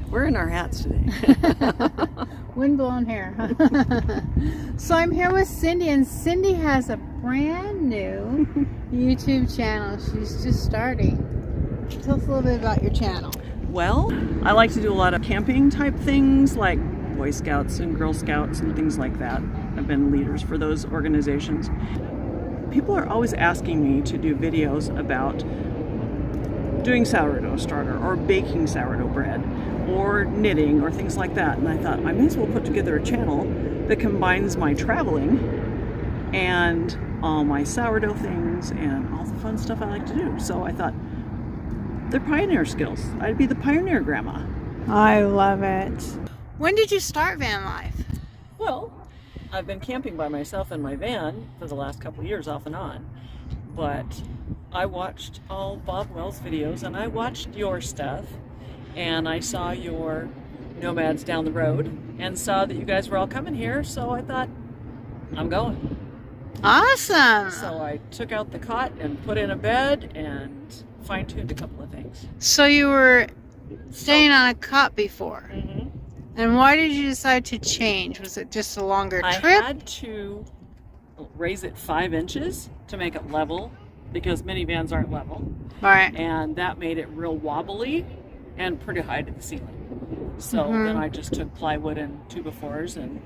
We're in our hats today. Windblown hair. So I'm here with Cindy, and Cindy has a brand new YouTube channel. She's just starting. Tell us a little bit about your channel. Well, I like to do a lot of camping type things like Boy Scouts and Girl Scouts and things like that. I've been leaders for those organizations. People are always asking me to do videos about doing sourdough starter or baking sourdough bread or knitting or things like that. And I thought I may as well put together a channel that combines my traveling and all my sourdough things and all the fun stuff I like to do. So I thought they're pioneer skills. I'd be the pioneer grandma. I love it. When did you start van life? Well, I've been camping by myself in my van for the last couple of years off and on, but I watched all Bob Wells videos and I watched your stuff and I saw your nomads down the road and saw that you guys were all coming here, so I thought, I'm going. Awesome. So I took out the cot and put in a bed and fine-tuned a couple of things. So you were staying on a cot before. Mm-hmm. And why did you decide to change? Was it just a longer trip? I had to raise it 5 inches to make it level because minivans aren't level. All right. And that made it real wobbly and pretty high to the ceiling. So then I just took plywood and 2x4s and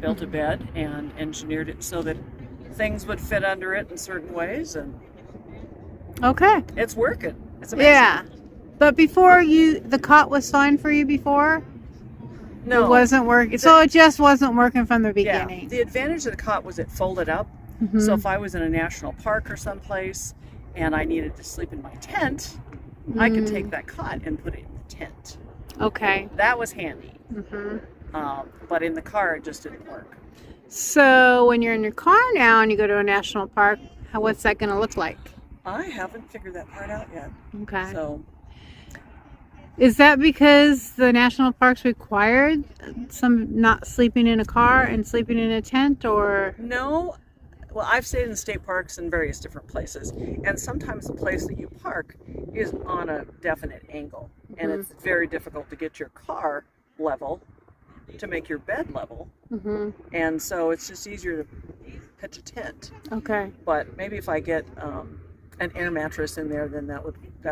built a bed and engineered it so that things would fit under it in certain ways, and okay. it's working. It's amazing. Yeah. But before the cot was fine for you before? No. It wasn't working. So it just wasn't working from the beginning. Yeah. The advantage of the cot was it folded up. So if I was in a national park or someplace and I needed to sleep in my tent, I could take that cot and put it in the tent. Okay. That was handy. But in the car, it just didn't work. So when you're in your car now and you go to a national park, what's that going to look like? I haven't figured that part out yet. Okay. So is that because the national parks required some not sleeping in a car and sleeping in a tent, or? no. Well, I've stayed in state parks in various different places, and sometimes the place that you park is on a definite angle, and it's very difficult to get your car level to make your bed level, and so it's just easier to pitch a tent. Okay. But maybe if I get an air mattress in there, then that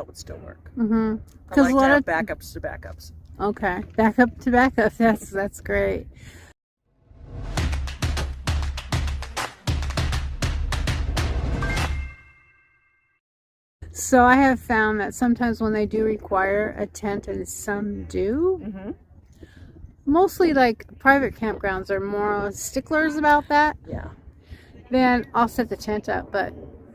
would still work. I like to have backups to backups. Okay, backup to backup. That's great. So I have found that sometimes when they do require a tent, and some do, mostly like private campgrounds are more sticklers about that. Yeah. Then I'll set the tent up, but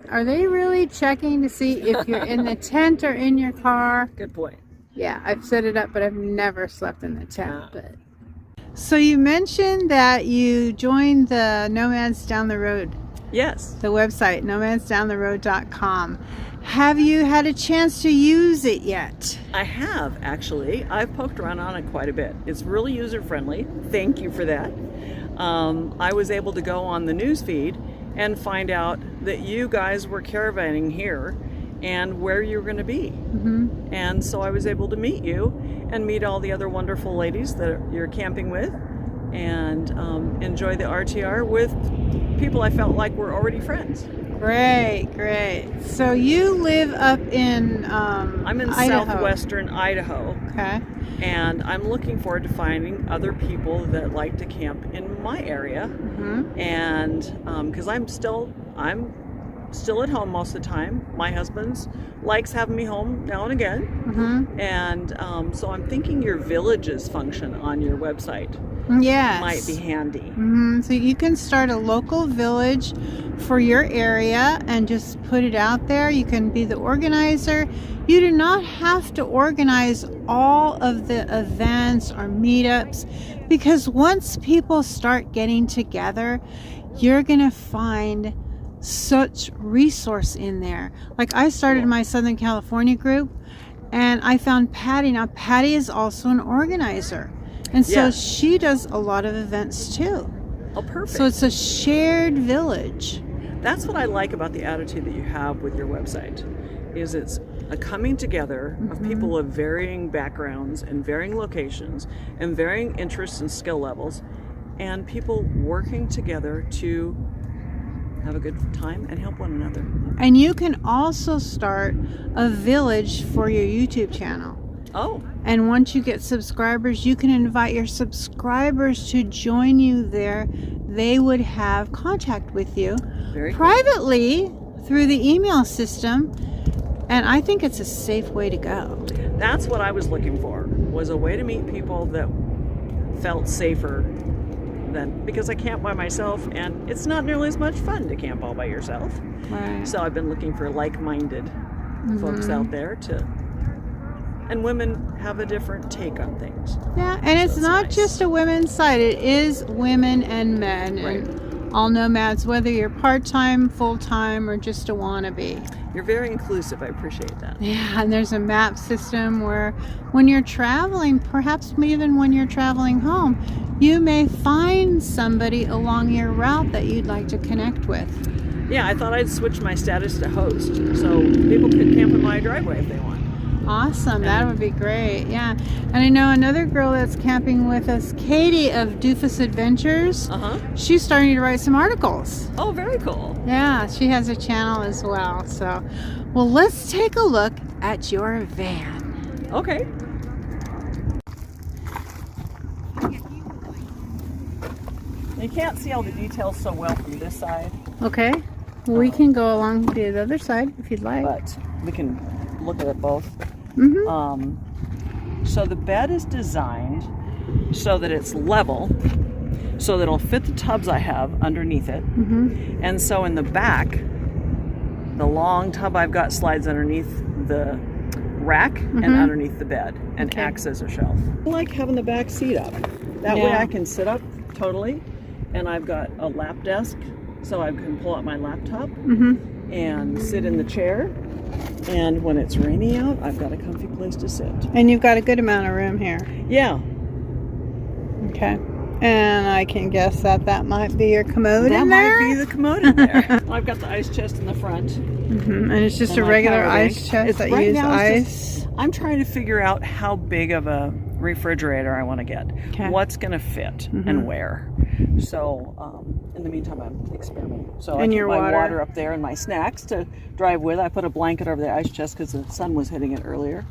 are they really checking to see if you're in the tent or in your car? Good point. Yeah, I've set it up, but I've never slept in the tent. But so you mentioned that you joined the Nomads Down the Road. Yes. The website, nomadsdowntheroad.com. Have you had a chance to use it yet? I have, actually. I've poked around on it quite a bit. It's really user-friendly. Thank you for that. I was able to go on the news feed and find out that you guys were caravanning here and where you were going to be. And so I was able to meet you and meet all the other wonderful ladies that you're camping with and enjoy the RTR with people I felt like were already friends. Great, great. So you live up in I'm in Idaho. southwestern Idaho. Okay. And I'm looking forward to finding other people that like to camp in my area. And because I'm still at home most of the time. My husband's likes having me home now and again. And so I'm thinking your villages function on your website might be handy. So you can start a local village for your area and just put it out there. You can be the organizer. You do not have to organize all of the events or meetups, because once people start getting together, you're going to find such resource in there. Like I started my Southern California group and I found Patty. Now Patty is also an organizer, and so she does a lot of events too. Oh, perfect. So it's a shared village. That's what I like about the attitude that you have with your website, is it's a coming together of people of varying backgrounds and varying locations and varying interests and skill levels, and people working together to have a good time and help one another. And you can also start a village for your YouTube channel. Oh. And once you get subscribers, you can invite your subscribers to join you there. They would have contact with you privately through the email system. And I think it's a safe way to go. That's what I was looking for, was a way to meet people that felt safer than, because I camp by myself and it's not nearly as much fun to camp all by yourself. Right. So I've been looking for like-minded folks out there to, and women have a different take on things. Yeah, and it's not just a women's site. It is women and men and all nomads, whether you're part-time, full-time, or just a wannabe. You're very inclusive. I appreciate that. Yeah, and there's a map system where when you're traveling, perhaps even when you're traveling home, you may find somebody along your route that you'd like to connect with. Yeah, I thought I'd switch my status to host so people could camp in my driveway if they want. Awesome, that would be great. Yeah, and I know another girl that's camping with us, Katie of Doofus Adventures. She's starting to write some articles. Oh, very cool. Yeah, she has a channel as well. So, well, let's take a look at your van. Okay. You can't see all the details so well from this side. Okay, well, we can go along to the other side if you'd like. But we can look at it both. So the bed is designed so that it's level, so that it'll fit the tubs I have underneath it. And so in the back, the long tub I've got slides underneath the rack and underneath the bed and acts as a shelf. I like having the back seat up. That way I can sit up totally, and I've got a lap desk so I can pull out my laptop and sit in the chair. And when it's rainy out, I've got a comfy place to sit. And you've got a good amount of room here. Yeah. Okay. And I can guess that that might be your commode that in there? That might be the commode in there. I've got the ice chest in the front. And it's just a regular ice chest that you use ice? I'm trying to figure out how big of a refrigerator I want to get. What's going to fit and where. So, in the meantime, I'm experimenting. So I keep my water up there and my snacks to drive with. I put a blanket over the ice chest because the sun was hitting it earlier.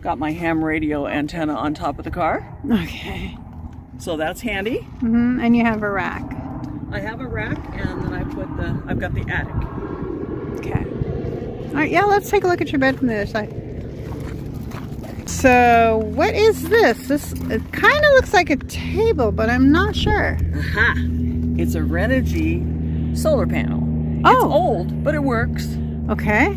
Got my ham radio antenna on top of the car. Okay. So that's handy. And you have a rack. I have a rack, and then I've got the attic. Okay. All right, yeah, let's take a look at your bed from the other side. So, what is this? It kind of looks like a table, but I'm not sure. Aha! It's a Renogy solar panel. Oh. It's old, but it works. Okay.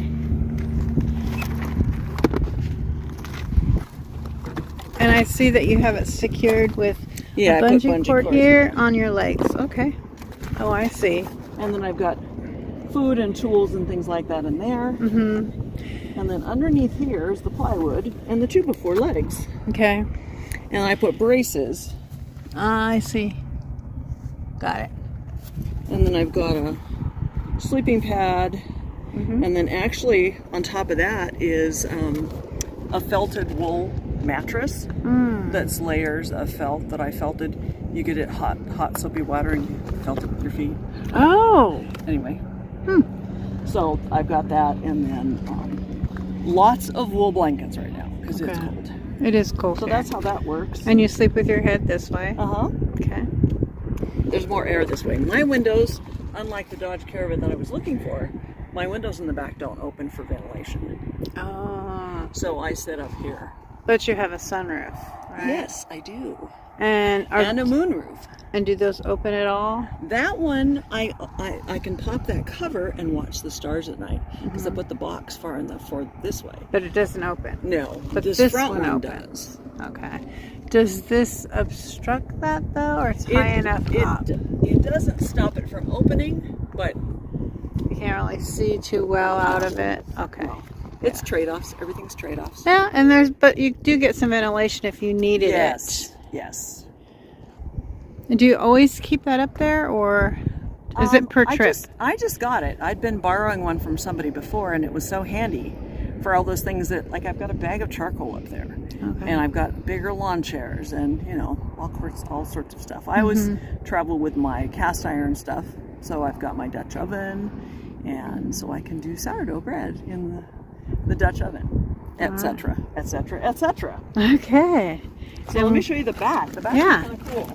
And I see that you have it secured with a bungee cord here on your legs. Okay. Oh, I see. And then I've got food and tools and things like that in there. And then underneath here is the plywood and the 2x4 legs. Okay. And I put braces. I see. Got it. And then I've got a sleeping pad. And then actually on top of that is a felted wool mattress. That's layers of felt that I felted. You get it hot soapy water and you felt it with your feet. Oh. Anyway. So I've got that, and then lots of wool blankets right now because it's cold. It is cold. So that's how that works. And you sleep with your head this way? Okay. There's more air this way. My windows, unlike the Dodge Caravan that I was looking for, my windows in the back don't open for ventilation. Oh. So I sit up here. But you have a sunroof, right? Yes, I do. And a moonroof. And do those open at all? That one, I can pop that cover and watch the stars at night because I put the box far enough for this way. But it doesn't open? No. But this front one does. Okay. Does this obstruct that though, or it's high enough up? It doesn't stop it from opening, but you can't really see too well out of it. Okay. No. It's trade-offs. Everything's trade-offs. Yeah, and but you do get some ventilation if you needed it. Yes. And do you always keep that up there, or is it per trip? I just got it. I'd been borrowing one from somebody before, and it was so handy for all those things that, like, I've got a bag of charcoal up there, Okay. and I've got bigger lawn chairs, and all sorts of stuff. I always travel with my cast iron stuff, so I've got my Dutch oven, and so I can do sourdough bread in the Dutch oven, etc., etc., etc. Okay. So let me show you the back. The back is kind of cool,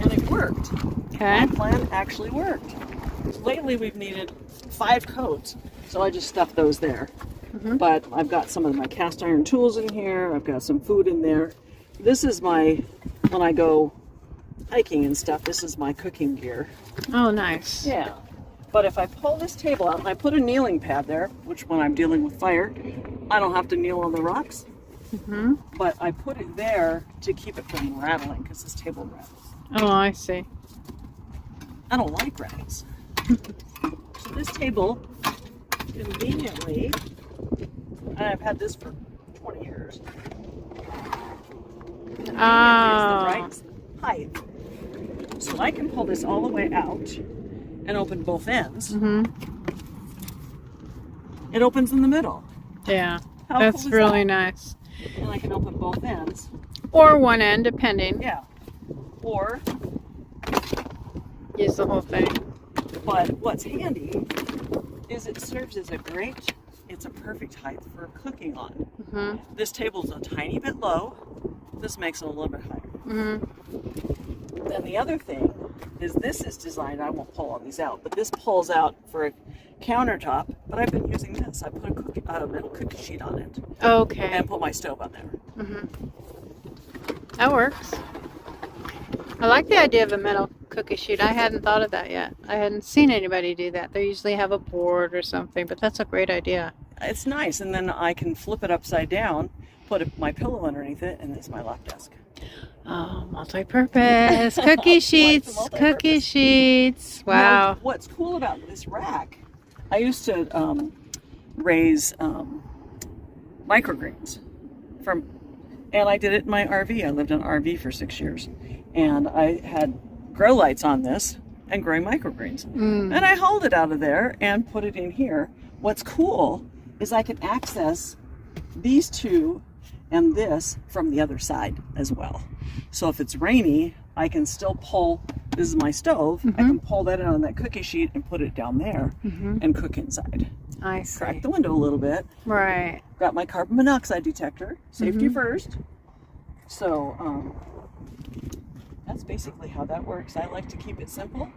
and it worked. Okay. My plan actually worked. Lately we've needed 5 coats, so I just stuffed those there. But I've got some of my cast iron tools in here. I've got some food in there. This is when I go hiking and stuff, this is my cooking gear. Oh, nice. Yeah. But if I pull this table out and I put a kneeling pad there, which when I'm dealing with fire, I don't have to kneel on the rocks. But I put it there to keep it from rattling, because this table rattles. Oh, I see. I don't like rattles. So this table, conveniently, and I've had this for 20 years. Conveniently is the right height. So I can pull this all the way out and open both ends. It opens in the middle. Yeah. How That's cool is really that? nice. And I can open both ends. Or one end, depending. Yeah. Or, Use the whole thing. but what's handy is it serves as it's a perfect height for cooking on. This table's a tiny bit low. This makes it a little bit higher. Then the other thing is this is designed, I won't pull all these out, but this pulls out for a countertop, but I've been using this. I put a metal cookie sheet on it Okay. and put my stove on there. That works. I like the idea of a metal cookie sheet. I hadn't thought of that yet. I hadn't seen anybody do that. They usually have a board or something, but that's a great idea. It's nice, and then I can flip it upside down, put my pillow underneath it, and it's my lap desk. Oh, multi-purpose. Cookie sheets. Cookie sheets. Wow. Now, what's cool about this rack, I used to raise microgreens and I did it in my RV. I lived in an RV for 6 years, and I had grow lights on this and growing microgreens. And I hauled it out of there and put it in here. What's cool is I can access these two and this from the other side as well. So if it's rainy, I can still pull, this is my stove, I can pull that out on that cookie sheet and put it down there and cook inside. I see. Crack the window a little bit. Right. Got my carbon monoxide detector, safety first. So that's basically how that works. I like to keep it simple.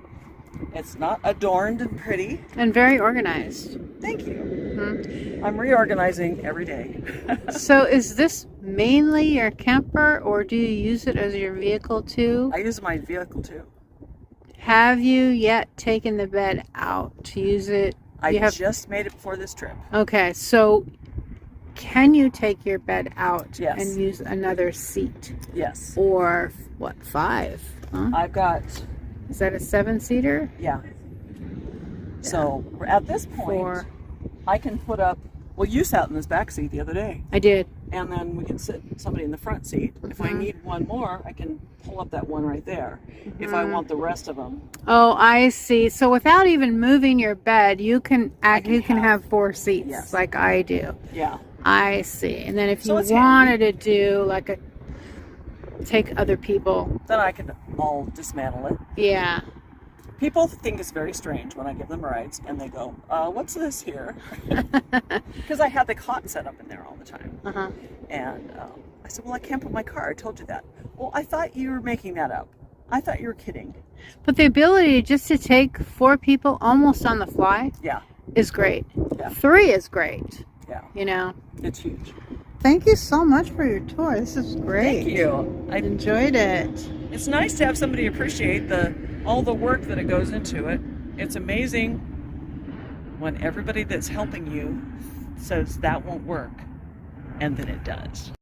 It's not adorned and pretty. And very organized. Thank you. I'm reorganizing every day. So is this mainly your camper, or do you use it as your vehicle too? I use my vehicle too. Have you yet taken the bed out to use it? I just made it before this trip. Okay, so can you take your bed out Yes. and use another seat? Yes. Or what, 5? Huh? I've got, Is that a 7-seater? yeah. So at this point, 4. I can put up, well, you sat in this back seat the other day, I did. and then we can sit somebody in the front seat. If I need one more, I can pull up that one right there. If I want the rest of them. Oh, I see. So without even moving your bed, you can have 4 seats, Yes. like I do. Yeah. I see. And then if So you it's wanted to do like take other people, Then I can all dismantle it. yeah. People think it's very strange when I give them rides and they go, what's this here? Because I have the cot set up in there all the time. And I said, well, I can't put my car. I told you that. Well, I thought you were making that up. I thought you were kidding. But the ability just to take 4 people almost on the fly Yeah. is great. Yeah. 3 is great. Yeah. You know. It's huge. Thank you so much for your tour. This is great. Thank you. I enjoyed it. It's nice to have somebody appreciate all the work that it goes into it. It's amazing when everybody that's helping you says that won't work, and then it does.